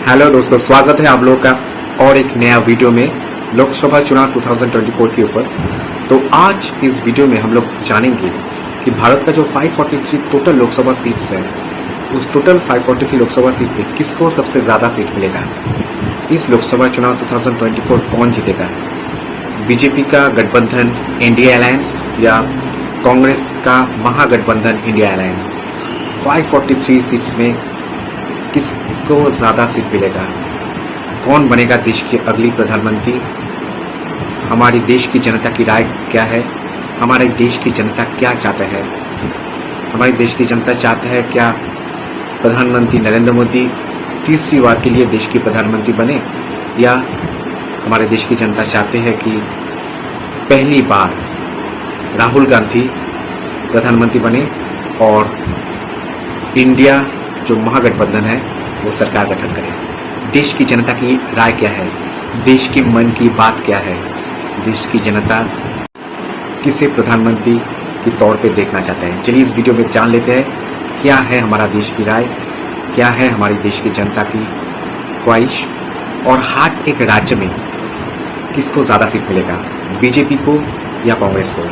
Hello दोस्तों, स्वागत है आप लोगों का और एक नया वीडियो में लोकसभा चुनाव 2024 के ऊपर। तो आज इस वीडियो में हम लोग जानेंगे कि भारत का जो 543 टोटल लोकसभा सीट्स है, उस टोटल 543 लोकसभा सीट पे किसको सबसे ज़्यादा सीट मिलेगा। इस लोकसभा चुनाव 2024 कौन जीतेगा, बीजेपी का गठबंधन इंडिया अलायंस या कांग्रेस का महागठबंधन इंडिया अलायंस। 543 सीट्स में किसको ज़्यादा सीट मिलेगा, कौन बनेगा देश की अगली प्रधानमंत्री, हमारी देश की जनता की राय क्या है, हमारे देश की जनता क्या चाहता है। हमारी देश की जनता चाहता है क्या प्रधानमंत्री नरेंद्र मोदी तीसरी बार के लिए देश की प्रधानमंत्री बने, या हमारे देश की जनता चाहते हैं कि पहली बार राहुल गांधी प्रधानमंत्री बने और इंडिया जो महागठबंधन है वो सरकार गठन करे। देश की जनता की राय क्या है, देश के मन की बात क्या है, देश की जनता किसे प्रधानमंत्री के तौर पे देखना चाहते हैं। चलिए इस वीडियो में जान लेते हैं क्या है हमारा देश की राय, क्या है हमारी देश की जनता की ख्वाहिश, और हर एक राज्य में किसको ज़्यादा सीट मिलेगा, बीजेपी को या कांग्रेस को।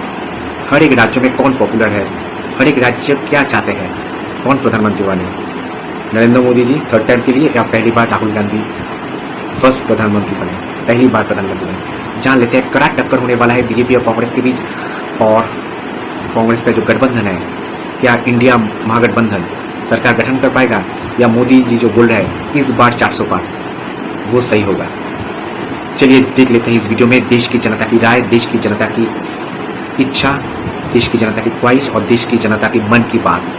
हर एक राज्य में कौन पॉपुलर है, हर एक राज्य क्या चाहते हैं, कौन प्रधानमंत्री बने, नरेंद्र मोदी जी थर्ड टाइम के लिए या पहली बार राहुल गांधी फर्स्ट प्रधानमंत्री बने, पहली बार प्रधानमंत्री बने। जान लेते हैं कड़ा टक्कर होने वाला है बीजेपी और कांग्रेस के बीच। और कांग्रेस का जो गठबंधन है, क्या इंडिया महागठबंधन सरकार गठन कर पाएगा, या मोदी जी जो बोल रहे हैं इस बार 400 पार वो सही होगा। चलिए देख लेते हैं इस वीडियो में देश की जनता की राय, देश की जनता की इच्छा, देश की जनता की ख्वाहिश और देश की जनता की मन की बात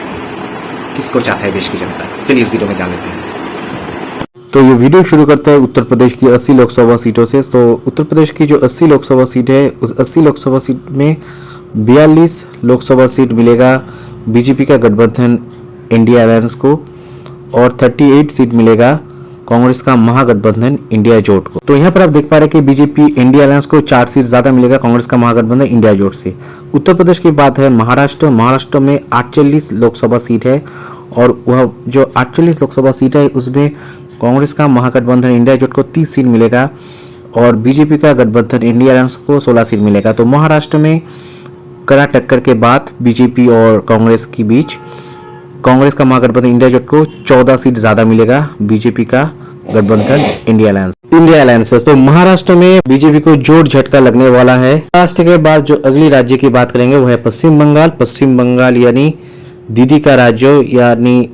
किसको चाहता है देश की जनता। चलिए इस वीडियो में जान लेते हैं। तो ये वीडियो शुरू करता है उत्तर प्रदेश की 80 लोकसभा सीटों से। तो उत्तर प्रदेश की जो 80 लोकसभा सीट है, उस 80 लोकसभा सीट में 42 लोकसभा सीट मिलेगा बीजेपी का गठबंधन इंडिया अलायंस को, और 38 सीट मिलेगा कांग्रेस का महागठबंधन इंडिया जोट को। तो यहाँ पर आप देख पा रहे हैं कि बीजेपी इंडिया अलायंस को 4 सीट ज्यादा मिलेगा कांग्रेस का महागठबंधन इंडिया जोट से। उत्तर प्रदेश की बात है महाराष्ट्र में 48 लोकसभा सीट है, और वह जो 48 लोकसभा सीट है उसमें कांग्रेस का महागठबंधन इंडिया जोट को 30 सीट मिलेगा और बीजेपी का गठबंधन इंडिया अलायंस को 16 सीट मिलेगा। तो महाराष्ट्र में कड़ा टक्कर के बाद बीजेपी और कांग्रेस के बीच कांग्रेस का महागठबंधन इंडिया जोट को 14 सीट ज्यादा मिलेगा बीजेपी का गठबंधन इंडिया अलायंस। तो महाराष्ट्र में बीजेपी को जोर झटका लगने वाला है। महाराष्ट्र के बाद जो अगली राज्य की बात करेंगे वो है पश्चिम बंगाल यानी दीदी का राज्य, यानी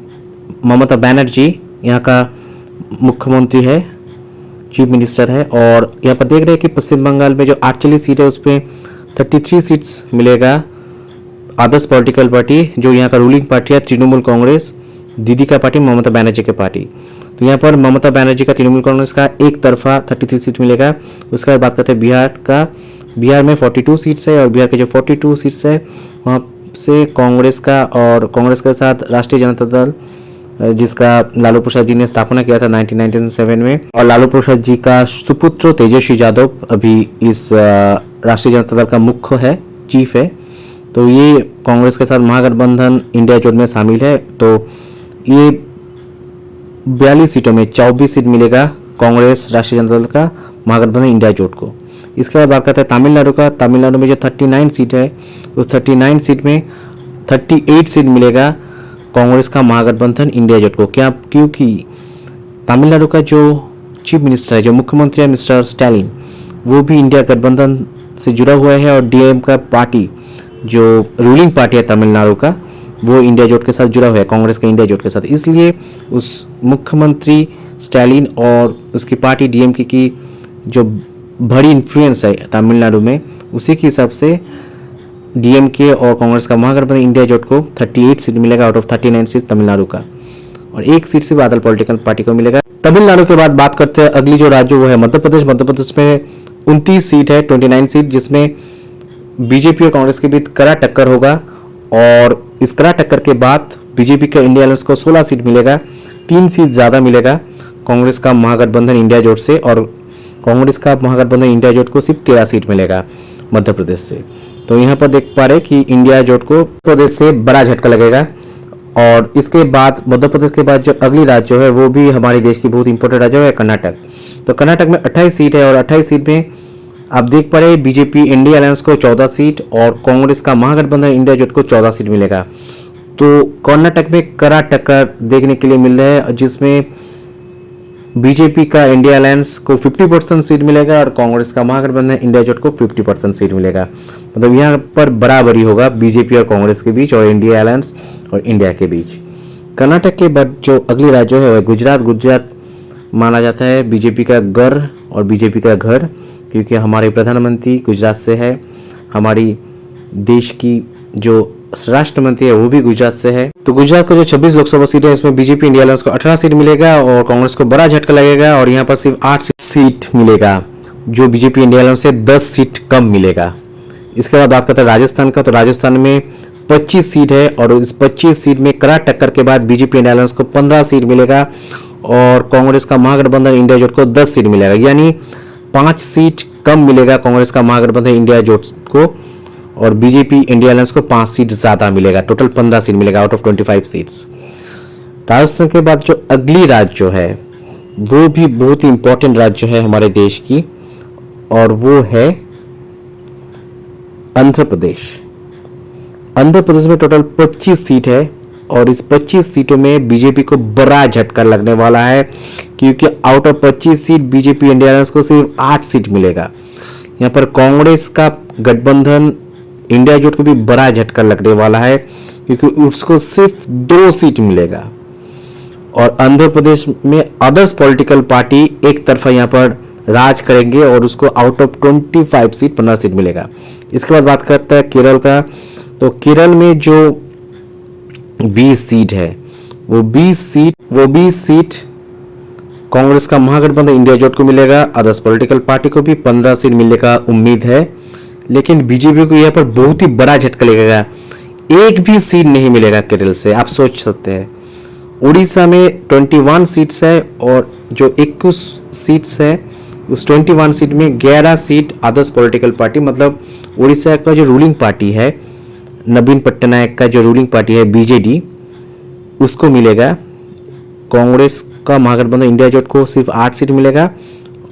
ममता बनर्जी यहाँ का मुख्यमंत्री है, चीफ मिनिस्टर है। और यहाँ पर देख रहे हैं कि पश्चिम बंगाल में जो 48 सीट है उसमें 33 सीट्स मिलेगा आदर्श पॉलिटिकल पार्टी, जो यहाँ का रूलिंग पार्टी है तृणमूल कांग्रेस, दीदी का पार्टी ममता बनर्जी के पार्टी। तो यहाँ पर ममता बनर्जी का तृणमूल कांग्रेस का एक तरफा 33 सीट मिलेगा। उसके बाद बात करते हैं बिहार में 42 सीट्स है, और बिहार के जो 42 सीट्स है वहाँ से कांग्रेस का, और कांग्रेस के साथ राष्ट्रीय जनता दल जिसका लालू प्रसाद जी ने स्थापना किया था 1997 में, और लालू प्रसाद जी का सुपुत्र तेजस्वी यादव अभी इस राष्ट्रीय जनता दल का मुख्य है, चीफ है। तो ये कांग्रेस के साथ महागठबंधन इंडिया जोट में शामिल है। तो ये 42 सीटों में 24 सीट मिलेगा कांग्रेस राष्ट्रीय जनता दल का महागठबंधन इंडिया जोट को। इसके बाद बात करते हैं तमिलनाडु में जो 39 सीट है उस 39 सीट में 38 सीट मिलेगा कांग्रेस का महागठबंधन इंडिया जोट को। क्या, क्योंकि तमिलनाडु का जो चीफ मिनिस्टर है, जो मुख्यमंत्री है मिस्टर स्टालिन, वो भी इंडिया गठबंधन से जुड़ा हुआ है, और डीएम का पार्टी जो रूलिंग पार्टी है तमिलनाडु का, वो इंडिया जोट के साथ जुड़ा हुआ है, कांग्रेस के इंडिया जोट के साथ। इसलिए उस मुख्यमंत्री स्टालिन और उसकी पार्टी डीएमके की जो बड़ी इन्फ्लुएंस है तमिलनाडु में, उसी के हिसाब से डीएमके और कांग्रेस का महागठबंधन इंडिया जोट को 38 सीट मिलेगा आउट ऑफ 39 सीट तमिलनाडु का, और एक सीट से बादल पॉलिटिकल पार्टी को मिलेगा। तमिलनाडु के बाद बात करते हैं अगली जो राज्य वो है मध्य प्रदेश में 29 सीट है, 29 सीट, जिसमें बीजेपी और कांग्रेस के बीच कड़ा टक्कर होगा, और इस कड़ा टक्कर के बाद बीजेपी का इंडिया अलायंस को 16 सीट मिलेगा, 3 सीट ज्यादा मिलेगा कांग्रेस का महागठबंधन इंडिया जोट से, और कांग्रेस का महागठबंधन इंडिया जोट को सिर्फ 13 सीट मिलेगा मध्य प्रदेश से। तो यहाँ पर देख पा रहे कि इंडिया जोट को प्रदेश से बड़ा झटका लगेगा, और इसके बाद मध्य प्रदेश के बाद जो अगली राज्य जो है वो भी हमारे देश की बहुत इंपॉर्टेंट राज्य है कर्नाटक। तो कर्नाटक में 28 सीट है और 28 सीट में आप देख पा रहे हैं बीजेपी इंडिया अलायंस को 14 सीट और कांग्रेस का महागठबंधन इंडिया जोट को 14 सीट मिलेगा। तो कर्नाटक में कड़ा टक्कर देखने के लिए मिल रहा है, जिसमें बीजेपी का इंडिया अलायंस को 50% सीट मिलेगा और कांग्रेस का महागठबंधन इंडिया जोट को 50% सीट मिलेगा। मतलब यहाँ पर बराबरी होगा बीजेपी और कांग्रेस के बीच और इंडिया अलायंस और इंडिया के बीच। कर्नाटक के बाद जो अगली राज्य है वह गुजरात। गुजरात माना जाता है बीजेपी का घर और बीजेपी का घर, क्योंकि हमारे प्रधानमंत्री गुजरात से है, हमारी देश की जो राष्ट्र मंत्री है वो भी गुजरात से है। तो गुजरात को जो 26 लोकसभा सीट है इसमें बीजेपी इंडिया अलायंस को 18 सीट मिलेगा और कांग्रेस को बड़ा झटका लगेगा और यहाँ पर सिर्फ 8 सीट मिलेगा, जो बीजेपी इंडिया अलायंस से 10 सीट कम मिलेगा। इसके बाद बात करते हैं राजस्थान का। तो राजस्थान में 25 सीट है और इस 25 सीट में कड़ा टक्कर के बाद बीजेपी इंडिया अलायंस को 15 सीट मिलेगा और कांग्रेस का महागठबंधन इंडिया जोट को 10 सीट मिलेगा, यानी 5 सीट कम मिलेगा कांग्रेस का महागठबंधन इंडिया जोट को और बीजेपी इंडिया अलायंस को 5 सीट ज्यादा मिलेगा। टोटल 15 सीट मिलेगा आउट ऑफ 25 सीट्स। राजस्थान के बाद जो अगली राज्य है वो भी बहुत ही इंपॉर्टेंट राज्य है हमारे देश की और वो है आंध्र प्रदेश। आंध्र प्रदेश में टोटल 25 सीट है और इस 25 सीटों में बीजेपी को बड़ा झटका लगने वाला है, क्योंकि out of 25 seat BJP India alliance को सिर्फ 8 सीट मिलेगा। यहाँ पर कांग्रेस का गठबंधन इंडिया जोट को भी बड़ा झटका लगने वाला है, क्योंकि उसको सिर्फ 2 सीट मिलेगा और आंध्र प्रदेश में अदर्स पॉलिटिकल पार्टी एक तरफा यहाँ पर राज करेंगे और उसको आउट ऑफ 25 सीट 15 सीट मिलेगा। इसके बाद बात करते हैं केरल का। तो केरल में जो 20 सीट है वो 20 सीट कांग्रेस का महागठबंधन इंडिया जोट को मिलेगा। अदर्स पॉलिटिकल पार्टी को भी 15 सीट मिलने का उम्मीद है, लेकिन बीजेपी को यहाँ पर बहुत ही बड़ा झटका लगेगा, एक भी सीट नहीं मिलेगा केरल से। आप सोच सकते हैं उड़ीसा में 21 सीट्स है और जो 21 सीट्स है उस 21 सीट में 11 सीट अदर्स पॉलिटिकल पार्टी, मतलब उड़ीसा का जो रूलिंग पार्टी है नवीन पट्टनायक का जो रूलिंग पार्टी है बीजेडी, उसको मिलेगा। कांग्रेस का महागठबंधन इंडिया जोट को सिर्फ 8 सीट मिलेगा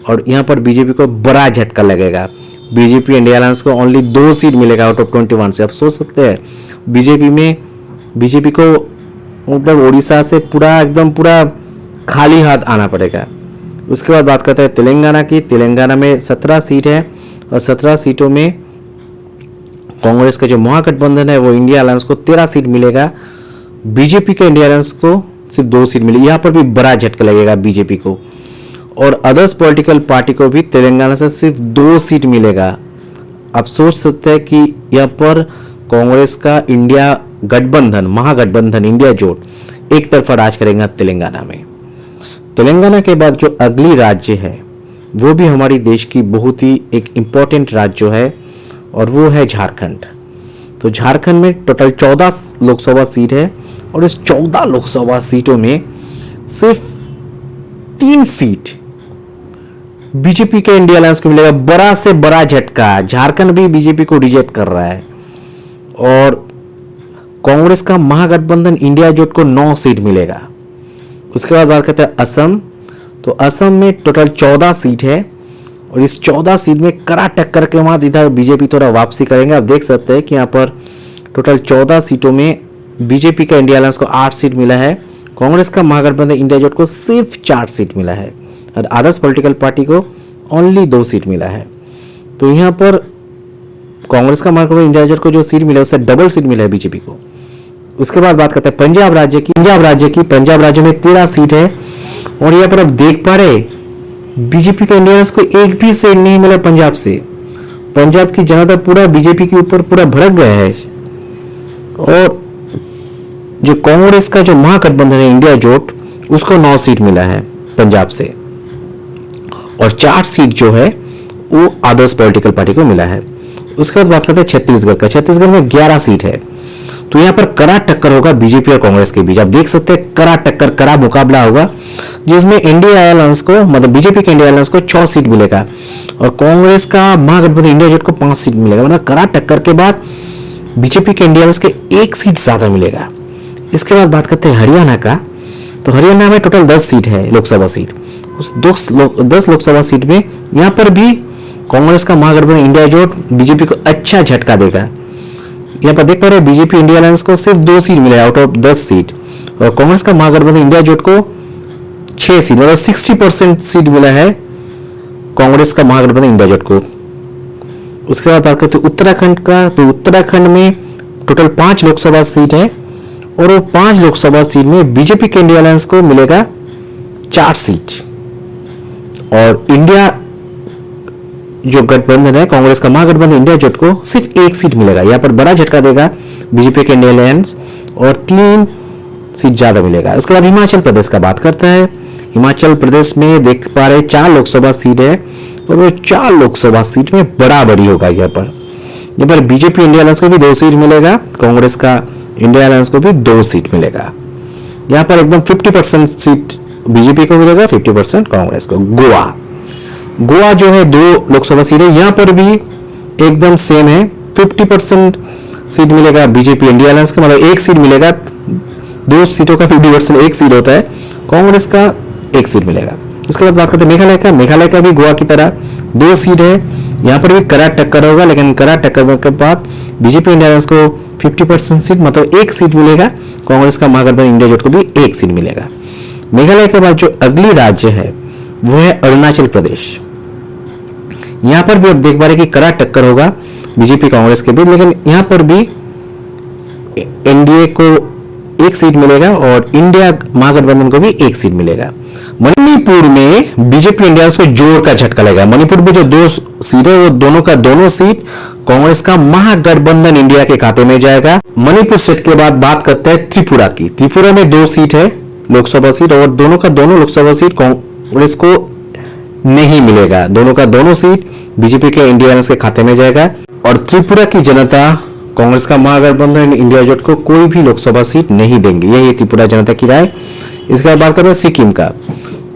और यहाँ पर बीजेपी को बड़ा झटका लगेगा। बीजेपी इंडिया अलायंस को ओनली 2 सीट मिलेगा आउट ऑफ 21 से। आप सोच सकते हैं बीजेपी को मतलब उड़ीसा से पूरा खाली हाथ आना पड़ेगा। उसके बाद बात करते हैं तेलंगाना की। तेलंगाना में 17 सीट है और 17 सीटों में कांग्रेस का जो महागठबंधन है वो इंडिया अलायंस को 13 सीट मिलेगा, बीजेपी का इंडिया अलायंस को सिर्फ 2 सीट मिलेगी। यहाँ पर भी बड़ा झटका लगेगा बीजेपी को और अदर्स पॉलिटिकल पार्टी को भी तेलंगाना से सिर्फ 2 सीट मिलेगा। आप सोच सकते हैं कि यहाँ पर कांग्रेस का इंडिया गठबंधन महागठबंधन इंडिया जोट एक तरफा राज करेगा तेलंगाना में। तेलंगाना के बाद जो अगली राज्य है वो भी हमारी देश की बहुत ही एक इम्पोर्टेंट राज्य है और वो है झारखंड। तो झारखंड में टोटल 14 लोकसभा सीट है और इस 14 लोकसभा सीटों में सिर्फ 3 सीट बीजेपी के इंडिया अलायंस को मिलेगा। बड़ा से बड़ा झटका, झारखंड भी बीजेपी को रिजेक्ट कर रहा है और कांग्रेस का महागठबंधन इंडिया जोट को 9 सीट मिलेगा। उसके बाद बात करते हैं असम। तो असम में टोटल 14 सीट है और इस 14 सीट में कड़ा टक्कर के बाद इधर बीजेपी थोड़ा वापसी करेंगे। आप देख सकते हैं कि यहाँ पर टोटल 14 सीटों में बीजेपी का इंडिया अलायंस को 8 सीट मिला है, कांग्रेस का महागठबंधन इंडिया जोट को सिर्फ 4 सीट मिला है और अदर्स पॉलिटिकल पार्टी को ओनली 2 सीट मिला है। तो यहाँ पर कांग्रेस का महागठबंधन इंडिया जोट को जो सीट मिला है उससे डबल सीट मिला है बीजेपी को। उसके बाद बात करते हैं पंजाब राज्य की। पंजाब राज्य में 13 सीट है और यहाँ पर आप देख पा रहे बीजेपी के इंडिया को एक भी सीट नहीं मिला पंजाब से। पंजाब की जनता पूरा बीजेपी के ऊपर पूरा भड़क गया है और जो कांग्रेस का जो महागठबंधन है इंडिया जोट उसको 9 सीट मिला है पंजाब से और 4 सीट जो है वो अदर्स पॉलिटिकल पार्टी को मिला है। उसके बाद बात करते हैं छत्तीसगढ़ का। छत्तीसगढ़ में 11 सीट है तो यहाँ पर कड़ा टक्कर होगा बीजेपी और कांग्रेस के बीच। आप देख सकते हैं कड़ा टक्कर, कड़ा मुकाबला होगा जिसमें इंडिया अलायंस को मतलब बीजेपी के इंडिया अलायंस को 6 सीट मिलेगा और कांग्रेस का महागठबंधन इंडिया जोट को 5 सीट मिलेगा। मतलब कड़ा टक्कर के बाद बीजेपी के इंडिया अलायंस के 1 सीट ज्यादा मिलेगा। इसके बाद बात करते हैं हरियाणा का। तो हरियाणा में टोटल 10 सीट है लोकसभा सीट। उस 10 लोकसभा सीट में यहाँ पर भी कांग्रेस का महागठबंधन इंडिया जोट बीजेपी को अच्छा झटका देगा। यहाँ पर देख पा रहे हैं बीजेपी इंडिया अलायंस को सिर्फ 2 सीट मिले आउट ऑफ 10 सीट, और कांग्रेस का महागठबंधन इंडिया जोट को 6 सीट, मतलब 60% सीट मिला है कांग्रेस का महागठबंधन इंडिया जोट को। उसके बाद बात करते हैं उत्तराखंड का। तो उत्तराखंड में टोटल 5 लोकसभा सीट है, और वो 5 लोकसभा सीट में बीजेपी के इंडिया अलायंस को मिलेगा 4 सीट, और इंडिया जो गठबंधन है कांग्रेस का महागठबंधन इंडिया जोट को सिर्फ 1 सीट मिलेगा। यहां पर बड़ा झटका देगा बीजेपी के इंडिया अलायंस, और 3 सीट ज्यादा मिलेगा। उसके बाद हिमाचल प्रदेश का बात करता है। हिमाचल प्रदेश में देख पा रहे 4 लोकसभा सीट है, और वो 4 लोकसभा सीट में बराबरी होगा। यहाँ पर बीजेपी इंडिया अलायंस को भी 2 सीट मिलेगा, कांग्रेस का इंडिया अलायंस को भी 2 सीट मिलेगा। यहाँ पर एकदम 50% सीट बीजेपी को मिलेगा, 50% कांग्रेस को। गोवा जो है 2 लोकसभा सीट है, यहाँ पर भी एकदम सेम है, 50% सीट मिलेगा बीजेपी इंडिया अलायंस को, मतलब 1 सीट मिलेगा। 2 सीटों का 50% 1 सीट होता है, कांग्रेस का 1 सीट मिलेगा। उसके बाद बात करते हैं मेघालय का। मेघालय का भी गोवा की तरह 2 सीट है, यहाँ पर भी कड़ा टक्कर होगा, लेकिन कड़ा टक्कर के बाद बीजेपी इंडिया अलायंस को 50% सीट, मतलब 1 सीट मिलेगा। कांग्रेस का महागठबंधन इंडिया जोट को भी 1 सीट मिलेगा। मेघालय के बाद जो अगली राज्य है वो है अरुणाचल प्रदेश। यहां पर भी अब देख पा रहे कि कड़ा टक्कर होगा बीजेपी कांग्रेस के बीच, लेकिन यहां पर भी एनडीए को 1 सीट मिलेगा, और इंडिया महागठबंधन को भी 1 सीट मिलेगा। मणिपुर में बीजेपी इंडिया को जोर का झटका लगेगा। मणिपुर में जो 2 सीट है वो दोनों का दोनों सीट कांग्रेस का महागठबंधन इंडिया के खाते में जाएगा। मणिपुर सीट के बाद बात करते हैं त्रिपुरा की। त्रिपुरा में 2 सीट है लोकसभा सीट, और दोनों का दोनों लोकसभा सीट कांग्रेस को नहीं मिलेगा। दोनों का दोनों सीट बीजेपी के इंडिया अलायंस के खाते में जाएगा, और त्रिपुरा की जनता कांग्रेस का महागठबंधन इंडिया जोट को कोई भी लोकसभा सीट नहीं देंगे। यही त्रिपुरा जनता की राय। इसके बाद बात करते हैं सिक्किम का।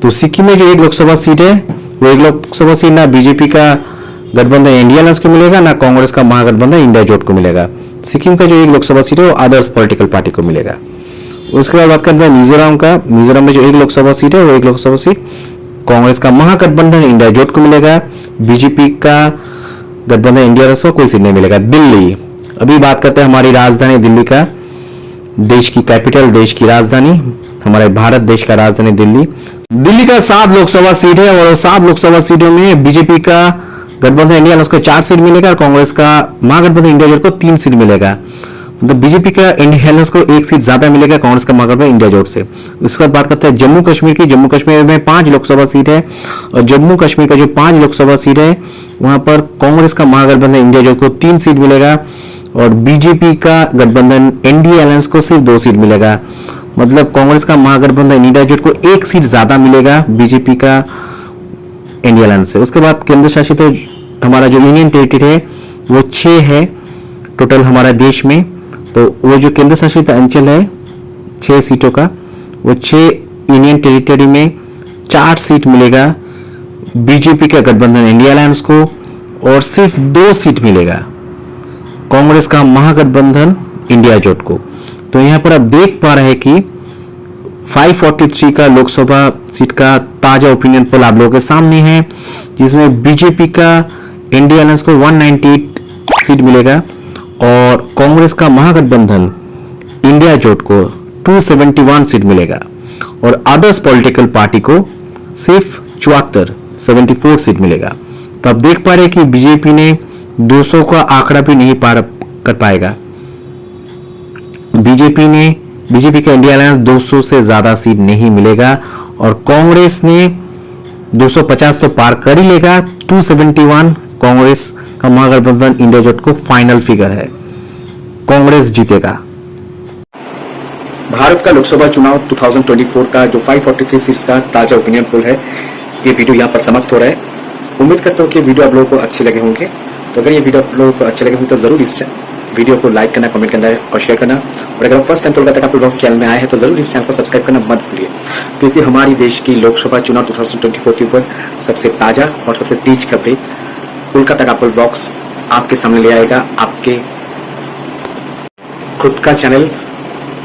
तो सिक्किम में जो 1 लोकसभा सीट है वो 1 लोकसभा सीट ना बीजेपी का गठबंधन इंडिया अलायंस को मिलेगा, ना कांग्रेस का महागठबंधन इंडिया जोट को मिलेगा। सिक्किम का जो 1 लोकसभा सीट है वो अदर्स पॉलिटिकल पार्टी को मिलेगा। उसके बाद बात करते हैं मिजोरम का। मिजोरम में जो 1 लोकसभा सीट है वो 1 लोकसभा सीट कांग्रेस का महागठबंधन इंडिया जोट को मिलेगा, बीजेपी का गठबंधन इंडिया अलायंस को कोई सीट नहीं मिलेगा। दिल्ली, अभी बात करते हैं हमारी राजधानी दिल्ली का, देश की कैपिटल, देश की राजधानी, हमारे भारत देश का राजधानी दिल्ली। दिल्ली का 7 लोकसभा सीट है, और 7 लोकसभा सीटों में बीजेपी का गठबंधन इंडिया अलायंस को 4 सीट मिलेगा, और कांग्रेस का महागठबंधन इंडिया जोट को 3 सीट मिलेगा। मतलब बीजेपी का इंडिया अलायंस को 1 सीट ज्यादा मिलेगा कांग्रेस का महागठबंधन इंडिया जोट से। उसके बाद बात करते हैं जम्मू कश्मीर की। जम्मू कश्मीर में 5 लोकसभा सीट है, और जम्मू कश्मीर का जो 5 लोकसभा सीट है वहां पर कांग्रेस का महागठबंधन इंडिया जोट को 3 सीट मिलेगा, और बीजेपी का गठबंधन एनडीए अलायंस को सिर्फ 2 सीट मिलेगा। मतलब कांग्रेस का महागठबंधन इंडिया जोट को 1 सीट ज्यादा मिलेगा बीजेपी का इंडिया अलायंस से। उसके बाद केंद्र शासित हमारा जो यूनियन टेरिटरी है वो 6 है टोटल हमारा देश में। तो वो जो केंद्र शासित अंचल है 6 सीटों का, वो 6 यूनियन टेरिटरी में 4 सीट मिलेगा बीजेपी का गठबंधन इंडिया अलायंस को, और सिर्फ 2 सीट मिलेगा कांग्रेस का महागठबंधन इंडिया जोट को। तो यहां पर आप देख पा रहे हैं कि 543 का लोकसभा सीट का ताजा ओपिनियन पोल आप लोगों के सामने है, जिसमें बीजेपी का इंडिया अलायंस को 198 सीट मिलेगा, और कांग्रेस का महागठबंधन इंडिया जोट को 271 सीट मिलेगा, और अदर्स पॉलिटिकल पार्टी को सिर्फ 74 सीट मिलेगा। तो आप देख पा रहे हैं कि बीजेपी ने 200 का आंकड़ा भी नहीं पार कर पाएगा। बीजेपी का इंडिया अलायंस 200 से ज्यादा सीट नहीं मिलेगा, और कांग्रेस ने 250 तो पार कर ही लेगा। 271 कांग्रेस का महागठबंधन इंडिया जोट को फाइनल फिगर है, कांग्रेस जीतेगा। भारत का लोकसभा चुनाव 2024 का जो 543 सीट्स का ताजा ओपिनियन पोल है, ये वीडियो यहाँ पर समाप्त हो रहा है। उम्मीद करता हूँ कि वीडियो आप लोगों को अच्छे लगे होंगे। तो अगर ये वीडियो आप लोगों को अच्छे लगे होंगे तो जरूर इस वीडियो को लाइक करना, कमेंट करना और शेयर करना। और अगर फर्स्ट टाइम कोलकाता का ब्लॉग्स चैनल में आए हैं तो जरूर इस चैनल को सब्सक्राइब करना मत भूलिए, क्योंकि हमारी देश की लोकसभा चुनाव 2024 के ऊपर सबसे ताजा और सबसे तेज खबरें कोलकाता का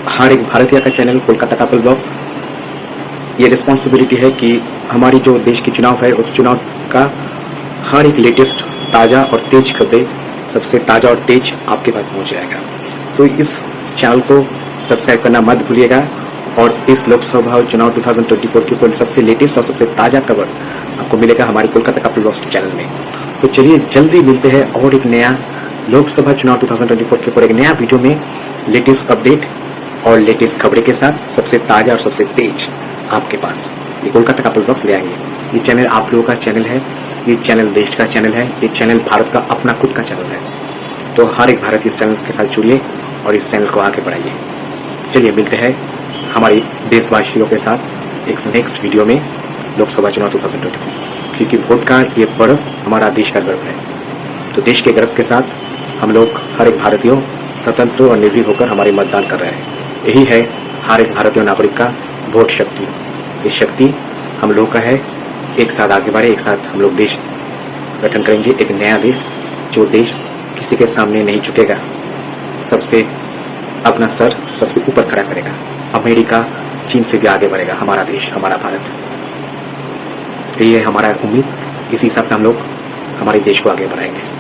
हर एक भारतीय का चैनल कोलकाता कपल ब्लॉग्स, ये रिस्पॉन्सिबिलिटी है कि हमारी जो देश की चुनाव है उस चुनाव का हर एक लेटेस्ट ताज़ा और तेज खबरें सबसे ताज़ा और तेज आपके पास पहुंच जाएगा। तो इस चैनल को सब्सक्राइब करना मत भूलिएगा और इस लोकसभा चुनाव 2024 के ऊपर सबसे लेटेस्ट और सबसे ताज़ा खबर आपको मिलेगा हमारे कोलकाता कपल ब्लॉग्स चैनल में। तो चलिए जल्दी मिलते हैं और एक नया लोकसभा चुनाव 2024 के ऊपर एक नया वीडियो में लेटेस्ट अपडेट और लेटेस्ट खबरें के साथ सबसे ताज़ा और सबसे तेज आपके पास ये कोलकाता कपल ब्लॉग्स ले आएंगे। ये चैनल आप लोगों का चैनल है, ये चैनल देश का चैनल है, ये चैनल भारत का अपना खुद का चैनल है। तो हर एक भारतीय इस चैनल के साथ जुड़िए और इस चैनल को आगे बढ़ाइए। चलिए मिलते हैं हमारे देशवासियों के साथ एक नेक्स्ट वीडियो में लोकसभा चुनाव 2024, क्योंकि वोट का ये पर्व हमारा देश का गर्व है। तो देश के गर्व के साथ हम लोग हर एक भारतीय स्वतंत्र और निर्भीक होकर हमारे मतदान कर रहे हैं। यही है हर एक भारतीय नागरिक का वोट शक्ति। ये शक्ति हम लोग का है। एक साथ आगे बढ़े, एक साथ हम लोग देश गठन करेंगे, एक नया देश, जो देश किसी के सामने नहीं झुकेगा, सबसे अपना सर सबसे ऊपर खड़ा करेगा। अमेरिका चीन से भी आगे बढ़ेगा हमारा देश, हमारा भारत। तो ये हमारा उम्मीद, इसी हिसाब से हम लोग हमारे देश को आगे बढ़ाएंगे।